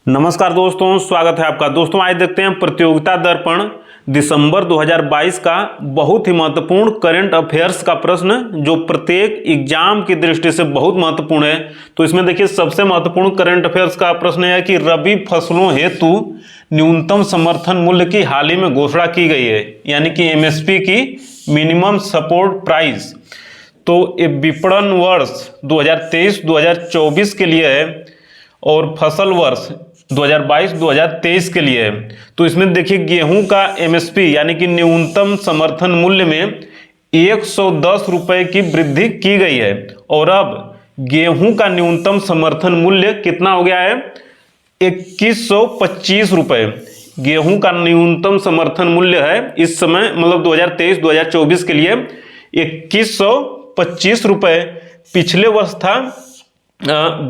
नमस्कार दोस्तों, स्वागत है आपका। दोस्तों आज देखते हैं प्रतियोगिता दर्पण दिसंबर 2022 का बहुत ही महत्वपूर्ण करंट अफेयर्स का प्रश्न, जो प्रत्येक एग्जाम की दृष्टि से बहुत महत्वपूर्ण है। तो इसमें देखिए सबसे महत्वपूर्ण करंट अफेयर्स का प्रश्न है कि रबी फसलों हेतु न्यूनतम समर्थन मूल्य की हाल ही में घोषणा की गई है, यानी कि एमएसपी की मिनिमम सपोर्ट प्राइस। तो ये विपणन वर्ष 2023-2024 के लिए है और फसल वर्ष 2022-2023 के लिए है। तो इसमें देखिए गेहूं का एमएसपी यानी कि न्यूनतम समर्थन मूल्य में 110 रुपए की वृद्धि की गई है और अब गेहूं का न्यूनतम समर्थन मूल्य कितना हो गया है? 2125 रुपए गेहूं का न्यूनतम समर्थन मूल्य है इस समय, मतलब 2023-2024 के लिए 2125 रुपए। पिछले वर्ष था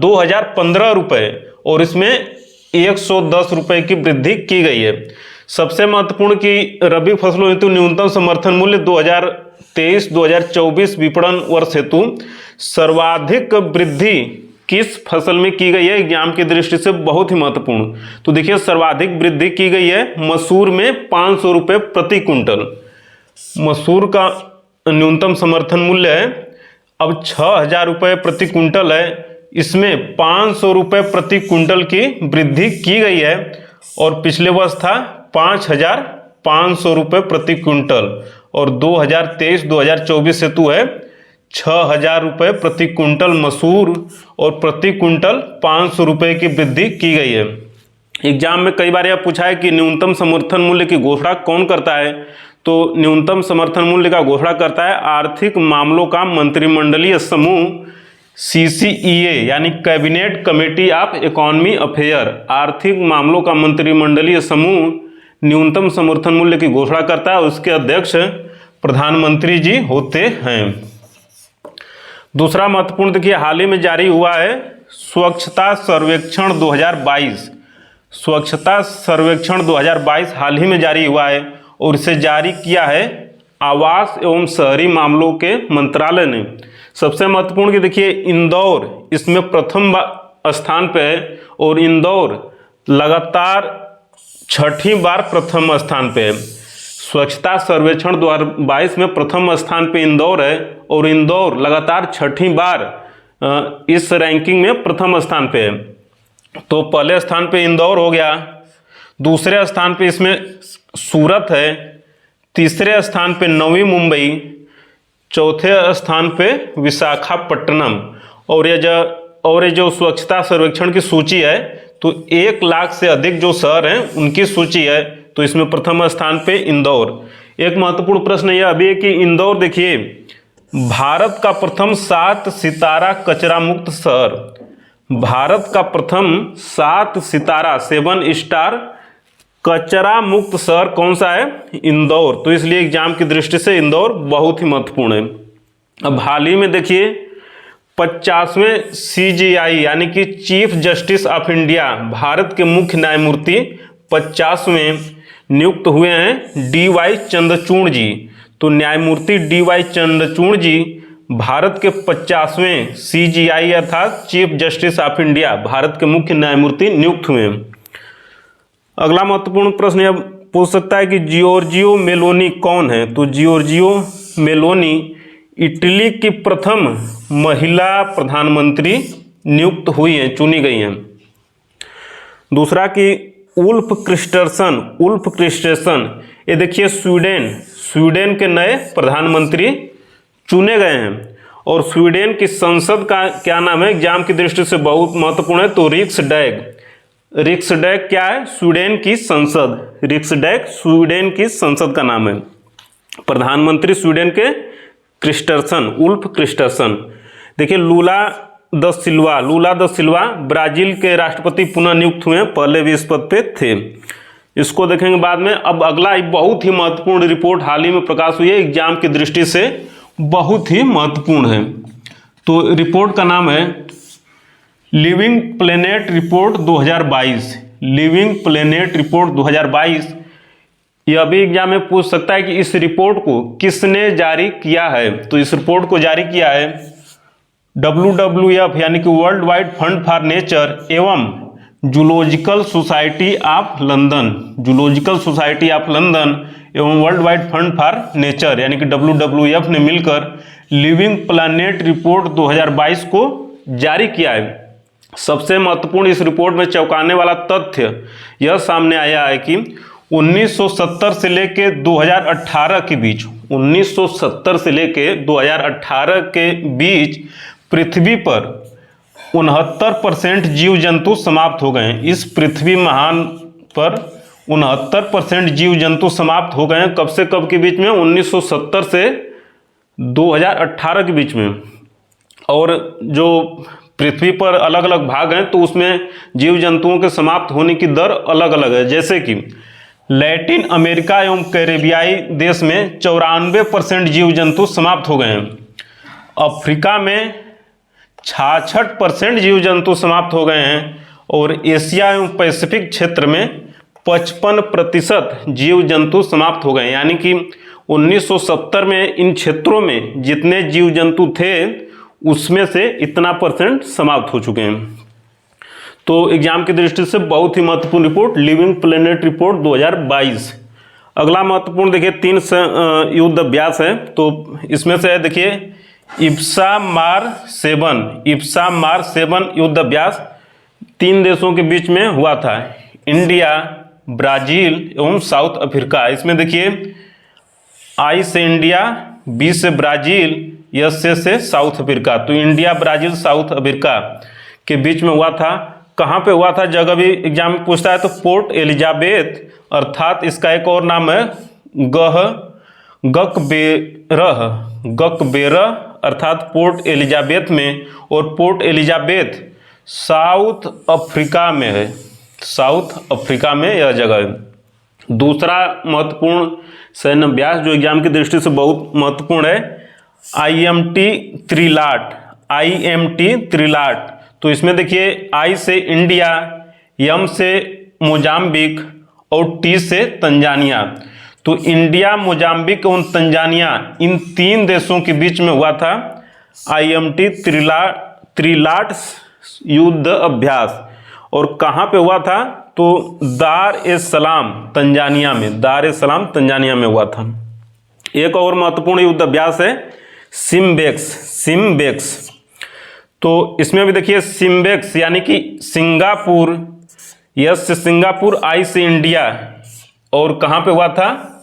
2015 रुपए और इसमें 110 रुपए की वृद्धि की गई है। सबसे महत्वपूर्ण कि रबी फसलों हेतु न्यूनतम समर्थन मूल्य 2023-2024 विपणन वर्ष हेतु सर्वाधिक वृद्धि किस फसल में की गई है? एग्जाम की दृष्टि से बहुत ही महत्वपूर्ण। तो देखिए सर्वाधिक वृद्धि की गई है मसूर में 500 रुपये प्रति कुंटल। मसूर का न्यूनतम समर्थन मूल्य है अब 6000 रुपये प्रति कुंटल है, इसमें 500 रुपये प्रति कुंटल की वृद्धि की गई है और पिछले वर्ष था 5500 रुपये प्रति कुंटल और 2023-2024 हेतु है 6000 रुपये प्रति कुंटल मसूर और प्रति कुंटल 500 रुपये की वृद्धि की गई है। एग्जाम में कई बार यह पूछा है कि न्यूनतम समर्थन मूल्य की घोषणा कौन करता है? तो न्यूनतम समर्थन मूल्य का घोषणा करता है आर्थिक मामलों का मंत्रिमंडलीय समूह CCEA, यानी cabinet committee of economy affair. आर्थिक मामलों का मंत्रिमंडलीय समूह न्यूनतम समर्थन मूल्य की घोषणा करता है, उसके अध्यक्ष प्रधानमंत्री जी होते हैं। दूसरा महत्वपूर्ण देखिए हाल ही में जारी हुआ है स्वच्छता सर्वेक्षण 2022। स्वच्छता सर्वेक्षण 2022 हाल ही में जारी हुआ है और इसे जारी किया है आवास एवं शहरी मामलों के मंत्रालय ने। सबसे महत्वपूर्ण कि देखिए इंदौर इसमें प्रथम स्थान पे है और इंदौर लगातार छठी बार प्रथम स्थान पे है। स्वच्छता सर्वेक्षण 2022 में प्रथम स्थान पे इंदौर है और इंदौर लगातार छठी बार इस रैंकिंग में प्रथम स्थान पे है। तो पहले स्थान पे इंदौर हो गया, दूसरे स्थान पे इसमें सूरत है, तीसरे स्थान पे नवी मुंबई, चौथे स्थान पे विशाखापट्टनम। और ये जो स्वच्छता सर्वेक्षण की सूची है तो 1 लाख से अधिक जो शहर हैं उनकी सूची है, तो इसमें प्रथम स्थान पे इंदौर। एक महत्वपूर्ण प्रश्न यह अभी है कि इंदौर देखिए भारत का प्रथम 7 सितारा कचरा मुक्त शहर। भारत का प्रथम 7 सितारा 7 स्टार कचरा मुक्त शहर कौन सा है? इंदौर। तो इसलिए एग्जाम की दृष्टि से इंदौर बहुत ही महत्वपूर्ण है। अब हाल ही में देखिए 50वें CJI यानी कि chief justice of India, Bharat के मुख्य न्यायमूर्ति 50वें नियुक्त हुए हैं DY चंद्रचूड़ जी। तो न्यायमूर्ति DY चंद्रचूड़ जी भारत के 50वें CJI अर्थात chief justice of India, Bharat के मुख्य न्यायमूर्ति नियुक्त हुए हैं। अगला महत्वपूर्ण प्रश्न यह पूछ सकता है कि जियोर्जियो मेलोनी कौन है? तो जियोर्जियो मेलोनी इटली की प्रथम महिला प्रधानमंत्री नियुक्त हुई हैं, चुनी गई हैं। दूसरा कि उल्फ क्रिस्टेसन ये देखिए स्वीडन के नए प्रधानमंत्री चुने गए हैं और स्वीडन की संसद का क्या नाम है? एग्जाम की दृष्टि से बहुत महत्वपूर्ण है। तो रिक्सडैग क्या है? स्वीडन की संसद। रिक्सडैग स्वीडन की संसद का नाम है। प्रधानमंत्री स्वीडन के उल्फ क्रिस्टर्सन। देखिए लूला द सिल्वा ब्राजील के राष्ट्रपति पुनः नियुक्त हुए हैं, पहले भी इस पद पे थे। इसको देखेंगे बाद में। अब अगला एक बहुत ही महत्वपूर्ण रिपोर्ट हाल ही में प्रकाश हुई है, एग्जाम की दृष्टि से बहुत ही महत्वपूर्ण है। तो रिपोर्ट का नाम है living planet report 2022। Living planet report 2022 यह भी एग्जाम में पूछ सकता है कि इस रिपोर्ट को किसने जारी किया है? तो इस रिपोर्ट को जारी किया है WWF यानी कि world wide fund for nature एवं zoological society of London, zoological society of London एवं world wide fund for nature यानी कि WWF ने मिलकर लिविंग प्लैनेट रिपोर्ट 2022 को जारी किया है। सबसे महत्वपूर्ण इस रिपोर्ट में चौंकाने वाला तथ्य यह सामने आया है कि 1970 से लेकर 2018 के बीच, 1970 से लेकर 2018 के बीच पृथ्वी पर 69% जीव जंतु समाप्त हो गए हैं। इस पृथ्वी महान पर 69% जीव जंतु समाप्त हो गए हैं। कब से कब के बीच में? 1970 से 2018 के बीच में। और जो पृथ्वी पर अलग अलग भाग हैं तो उसमें जीव जंतुओं के समाप्त होने की दर अलग अलग है। जैसे कि लैटिन अमेरिका एवं कैरेबियाई देश में 94% जीव जंतु समाप्त हो गए हैं। अफ्रीका में 66% जीव जंतु समाप्त हो गए हैं और एशिया एवं पैसिफिक क्षेत्र में 55% जीव जंतु समाप्त हो गए। यानी कि 1970 में इन क्षेत्रों में जितने जीव जंतु थे उसमें से इतना % समाप्त हो चुके हैं। तो एग्जाम की दृष्टि से बहुत ही महत्वपूर्ण रिपोर्ट लिविंग प्लैनेट रिपोर्ट 2022। अगला महत्वपूर्ण देखिए 3 युद्ध अभ्यास है। तो इसमें से देखिए इप्सा मार 7 युद्ध अभ्यास 3 देशों के बीच में हुआ था, इंडिया, ब्राजील एवं साउथ अफ्रीका। इसमें देखिए आई से इंडिया, बी से ब्राजील, एस से साउथ अफ्रीका। तो इंडिया, ब्राजील, साउथ अफ्रीका के बीच में हुआ था। कहाँ पे हुआ था? जगह भी एग्जाम में पूछता है तो पोर्ट एलिजाबेथ, अर्थात इसका एक और नाम है गकबेरह अर्थात पोर्ट एलिजाबेथ में, और पोर्ट एलिजाबेथ साउथ अफ्रीका में है, साउथ अफ्रीका में यह जगह है। दूसरा महत्वपूर्ण सैन्य अभ्यास जो एग्जाम की दृष्टि से बहुत महत्वपूर्ण है IMT त्रिलाट। तो इसमें देखिए आई से इंडिया, एम से मोजाम्बिक और टी से तंजानिया। तो इंडिया, मोजाम्बिक और तंजानिया इन 3 देशों के बीच में हुआ था IMT त्रिलाट युद्ध अभ्यास। और कहाँ पे हुआ था? तो दार ए सलाम तंजानिया में, दार ए सलाम तंजानिया में हुआ था। एक और महत्वपूर्ण युद्ध अभ्यास है सिम्बेक्स। तो इसमें भी देखिए सिम्बेक्स यानी कि सिंगापुर, यस से सिंगापुर, आई से इंडिया, और कहाँ पे हुआ था?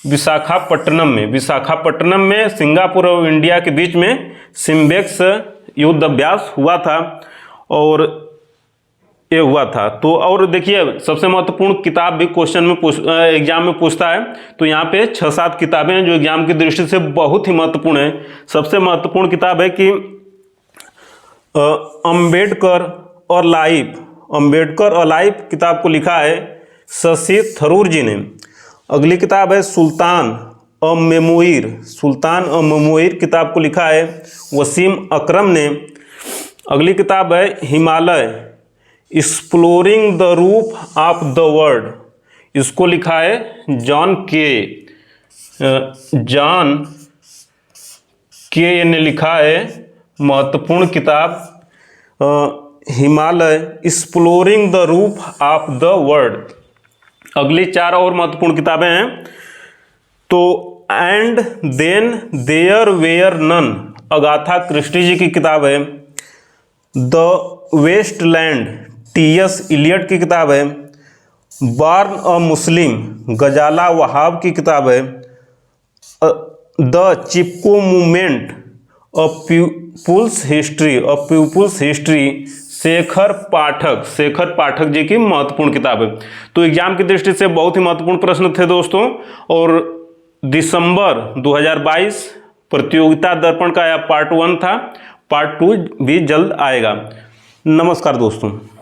विशाखापट्टनम में। विशाखापट्टनम में सिंगापुर और इंडिया के बीच में सिम्बेक्स युद्ध अभ्यास हुआ था और ये हुआ था। तो और देखिए सबसे महत्वपूर्ण किताब भी क्वेश्चन में एग्जाम में पूछता है। तो यहाँ पे 6-7 किताबें हैं जो एग्जाम की दृष्टि से बहुत ही महत्वपूर्ण है। सबसे महत्वपूर्ण किताब है कि अंबेडकर और लाइफ किताब को लिखा है शशि थरूर जी ने। अगली किताब है सुल्तान अ मेमोइर किताब को लिखा है वसीम अकरम ने। अगली किताब है Himalaya exploring the roof of the world, इसको लिखा है जॉन के ने लिखा है। महत्वपूर्ण किताब Himalaya exploring the roof of the world. अगली 4 और महत्वपूर्ण किताबें हैं। तो and then there were none, Agatha Christie ji की किताब है। द वेस्टलैंड, TS इलियट की किताब है। बॉर्न अ मुस्लिम, गजाला वहाब की किताब है। The Chipko movement, a people's history, Shekhar Pathak ji की महत्वपूर्ण किताब है। तो एग्जाम की दृष्टि से बहुत ही महत्वपूर्ण प्रश्न थे दोस्तों। और दिसंबर 2022 प्रतियोगिता दर्पण का यह पार्ट 1 था। पार्ट 2 भी जल्द आएगा। नमस्कार दोस्तों।